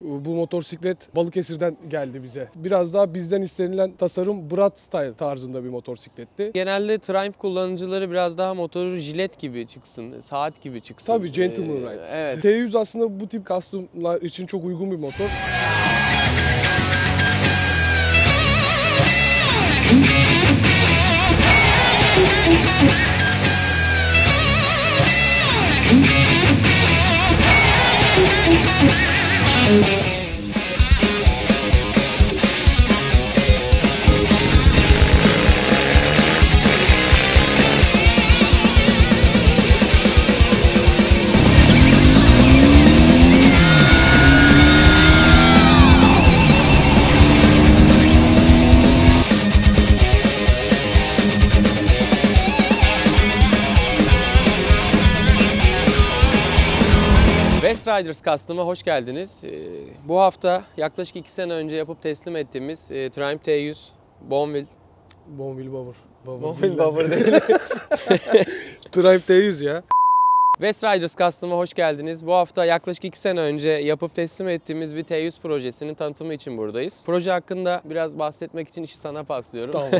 Bu motosiklet Balıkesir'den geldi bize. Biraz daha bizden istenilen tasarım Brat Style tarzında bir motosikletti. Genelde Triumph kullanıcıları biraz daha motoru jilet gibi çıksın, saat gibi çıksın. Tabii gentleman ride. Evet. T100 aslında bu tip custom'lar için çok uygun bir motor. West Riders Custom'a hoş geldiniz. Bu hafta yaklaşık 2 sene önce yapıp teslim ettiğimiz Triumph T100 Bonville. Bonville Bobber. Bonville Bobber değil. Triumph T100 ya. West Riders Custom'a hoş geldiniz. Bu hafta yaklaşık 2 sene önce yapıp teslim ettiğimiz bir T100 projesinin tanıtımı için buradayız. Proje hakkında biraz bahsetmek için işi sana paslıyorum. Tamam.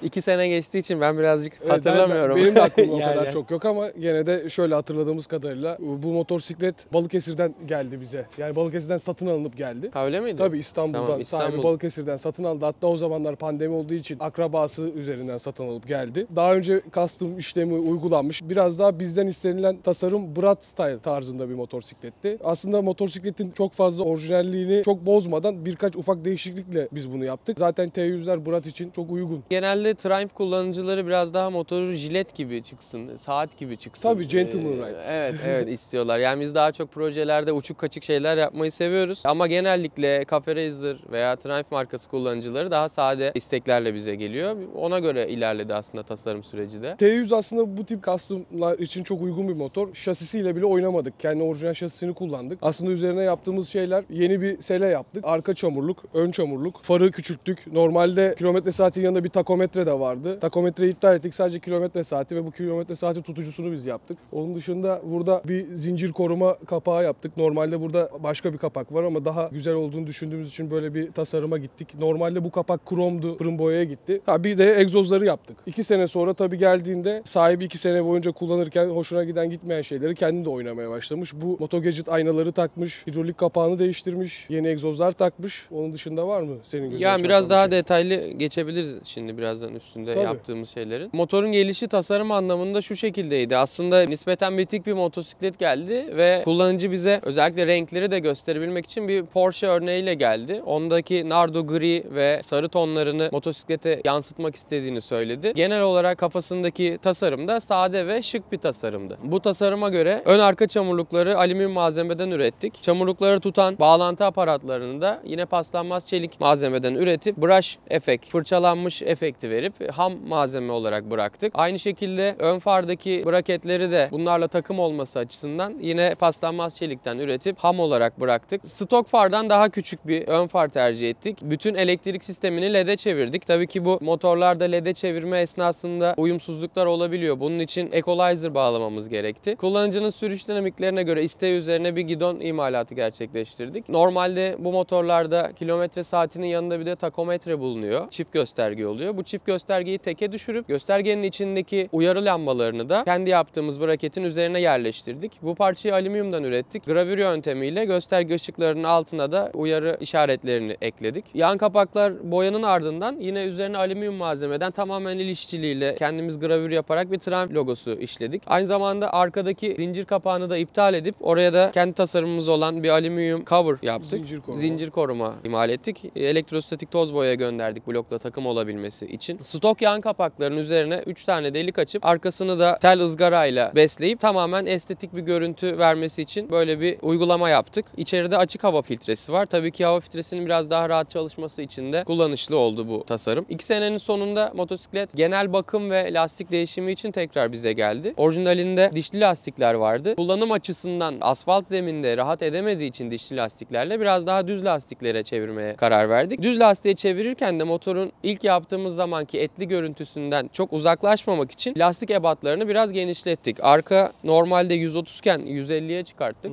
2 sene geçtiği için ben birazcık hatırlamıyorum. Benim de aklımda o Yani. kadar çok yok ama gene de şöyle hatırladığımız kadarıyla bu motosiklet Balıkesir'den geldi bize. Yani Balıkesir'den satın alınıp geldi. Ha, öyle miydi? Tabii İstanbul'dan, Tamam, İstanbul. sahibi Balıkesir'den satın aldı. Hatta o zamanlar pandemi olduğu için akrabası üzerinden satın alıp geldi. Daha önce custom işlemi uygulanmış. Biraz daha bizden istenilen tasarım Brat Style tarzında bir motosikletti. Aslında motosikletin çok fazla orijinalliğini çok bozmadan birkaç ufak değişiklikle biz bunu yaptık. Zaten T100'ler Brat için çok uygun. Genelde Triumph kullanıcıları biraz daha motoru jilet gibi çıksın, saat gibi çıksın. Tabii gentleman ride. Evet istiyorlar. Yani biz daha çok projelerde uçuk kaçık şeyler yapmayı seviyoruz. Ama genellikle Cafe Racer veya Triumph markası kullanıcıları daha sade isteklerle bize geliyor. Ona göre ilerledi aslında tasarım süreci de. T100 aslında bu tip custom'lar için çok uygun bir motor. Şasisiyle bile oynamadık. Kendi orijinal şasisini kullandık. Aslında üzerine yaptığımız şeyler yeni bir sele yaptık. Arka çamurluk, ön çamurluk. Farı küçülttük. Normalde kilometre saatin yanında bir takometre de vardı. Takometreyi iptal ettik. Sadece kilometre saati ve bu kilometre saati tutucusunu biz yaptık. Onun dışında burada bir zincir koruma kapağı yaptık. Normalde burada başka bir kapak var ama daha güzel olduğunu düşündüğümüz için böyle bir tasarıma gittik. Normalde bu kapak kromdu. Fırın boyaya gitti. Bir de egzozları yaptık. 2 sene sonra tabii geldiğinde sahibi 2 sene boyunca kullanırken hoşuna giden gitmeyen şeyleri kendi de oynamaya başlamış. Bu Moto Gadget aynaları takmış, hidrolik kapağını değiştirmiş, yeni egzozlar takmış. Onun dışında var mı senin gözüne Yani biraz çarpan daha bir şey? detaylı geçebiliriz şimdi birazdan üstünde Tabii. yaptığımız şeylerin. Motorun gelişi tasarım anlamında şu şekildeydi. Aslında nispeten bitik bir motosiklet geldi ve kullanıcı bize özellikle renkleri de gösterebilmek için bir Porsche örneğiyle geldi. Ondaki nardo gri ve sarı tonlarını motosiklete yansıtmak istediğini söyledi. Genel olarak kafasındaki tasarım da sade ve şık bir tasarımdı. Bu tasarıma göre ön arka çamurlukları alüminyum malzemeden ürettik. Çamurlukları tutan bağlantı aparatlarını da yine paslanmaz çelik malzemeden üretip brush efekt, fırçalanmış efekti verip ham malzeme olarak bıraktık. Aynı şekilde ön fardaki braketleri de bunlarla takım olması açısından yine paslanmaz çelikten üretip ham olarak bıraktık. Stok fardan daha küçük bir ön far tercih ettik. Bütün elektrik sistemini LED'e çevirdik. Tabii ki bu motorlarda LED'e çevirme esnasında uyumsuzluklar olabiliyor. Bunun için equalizer bağlamamız gerekti. Kullanıcının sürüş dinamiklerine göre isteği üzerine bir gidon imalatı gerçekleştirdik. Normalde bu motorlarda kilometre saatinin yanında bir de takometre bulunuyor. Çift gösterge oluyor. Bu çift göstergeyi teke düşürüp göstergenin içindeki uyarı lambalarını da kendi yaptığımız braketin üzerine yerleştirdik. Bu parçayı alüminyumdan ürettik. Gravür yöntemiyle gösterge ışıklarının altına da uyarı işaretlerini ekledik. Yan kapaklar boyanın ardından yine üzerine alüminyum malzemeden tamamen el işçiliğiyle kendimiz gravür yaparak bir Triumph logosu işledik. Aynı zamanda arkadaki zincir kapağını da iptal edip oraya da kendi tasarımımız olan bir alüminyum cover yaptık. Zincir koruma imal ettik. Elektrostatik toz boya gönderdik blokla takım olabilmesi için. Stok yan kapakların üzerine 3 tane delik açıp arkasını da tel ızgarayla besleyip tamamen estetik bir görüntü vermesi için böyle bir uygulama yaptık. İçeride açık hava filtresi var. Tabii ki hava filtresinin biraz daha rahat çalışması için de kullanışlı oldu bu tasarım. 2 senenin sonunda motosiklet genel bakım ve lastik değişimi için tekrar bize geldi. Orijinalinde dişli lastikler vardı. Kullanım açısından asfalt zeminde rahat edemediği için dişli lastiklerle biraz daha düz lastiklere çevirmeye karar verdik. Düz lastiğe çevirirken de motorun ilk yaptığımız zamanki etli görüntüsünden çok uzaklaşmamak için lastik ebatlarını biraz genişlettik. Arka normalde 130 iken 150'ye çıkarttık.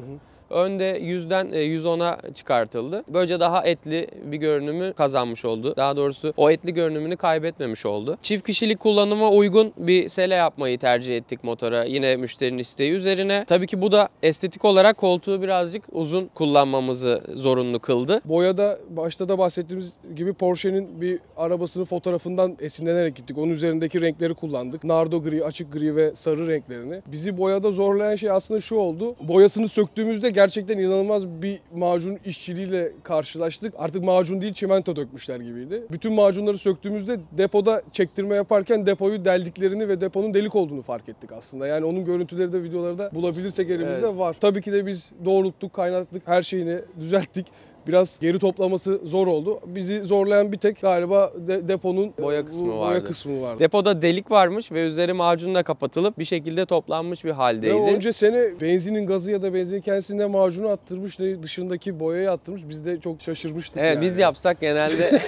Önde 100'den 110'a çıkartıldı. Böylece daha etli bir görünümü kazanmış oldu. Daha doğrusu o etli görünümünü kaybetmemiş oldu. Çift kişilik kullanıma uygun bir sele yapmayı tercih ettik motora. Yine müşterinin isteği üzerine. Tabii ki bu da estetik olarak koltuğu birazcık uzun kullanmamızı zorunlu kıldı. Boyada başta da bahsettiğimiz gibi Porsche'nin bir arabasının fotoğrafından esinlenerek gittik. Onun üzerindeki renkleri kullandık. Nardo gri, açık gri ve sarı renklerini. Bizi boyada zorlayan şey aslında şu oldu. Boyasını söktüğümüzde gerçekten inanılmaz bir macun işçiliğiyle karşılaştık. Artık macun değil çimento dökmüşler gibiydi. Bütün macunları söktüğümüzde depoda çektirme yaparken depoyu deldiklerini ve deponun delik olduğunu fark ettik aslında. Yani onun görüntüleri de videoları da bulabilirsek elimizde var. Tabii ki de biz doğrulttuk, kaynattık, her şeyini düzelttik. Biraz geri toplaması zor oldu. Bizi zorlayan bir tek galiba deponun boya kısmı vardı. Depoda delik varmış ve üzeri macunla kapatılıp bir şekilde toplanmış bir haldeydi. Ve önce sene benzinin gazı ya da benzinin kendisinde macunu attırmış, dışındaki boyayı attırmış. Biz de çok şaşırmıştık. Evet, yani. biz yapsak genelde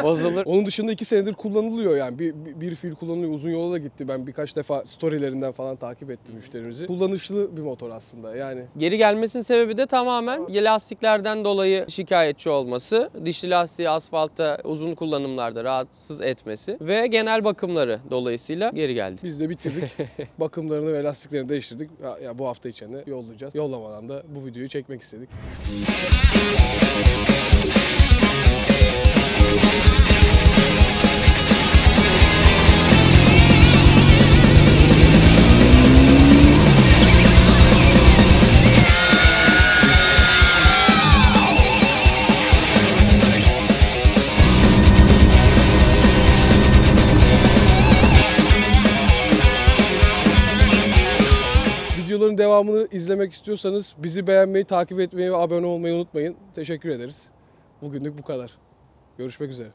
bozulur. Onun dışında 2 senedir kullanılıyor yani. Bir fiil kullanılıyor. Uzun yola da gitti. Ben birkaç defa storylerinden falan takip ettim müşterimizi. Kullanışlı bir motor aslında yani. Geri gelmesinin sebebi de tamamen lastiklerden dolayı şikayetçi olması, dişli lastiği asfaltta uzun kullanımlarda rahatsız etmesi ve genel bakımları dolayısıyla geri geldi. Biz de bitirdik. Bakımlarını ve lastiklerini değiştirdik. Ya bu hafta içinde yollayacağız. Yollamadan da bu videoyu çekmek istedik. Videoların devamını izlemek istiyorsanız bizi beğenmeyi, takip etmeyi ve abone olmayı unutmayın. Teşekkür ederiz. Bugünlük bu kadar. Görüşmek üzere.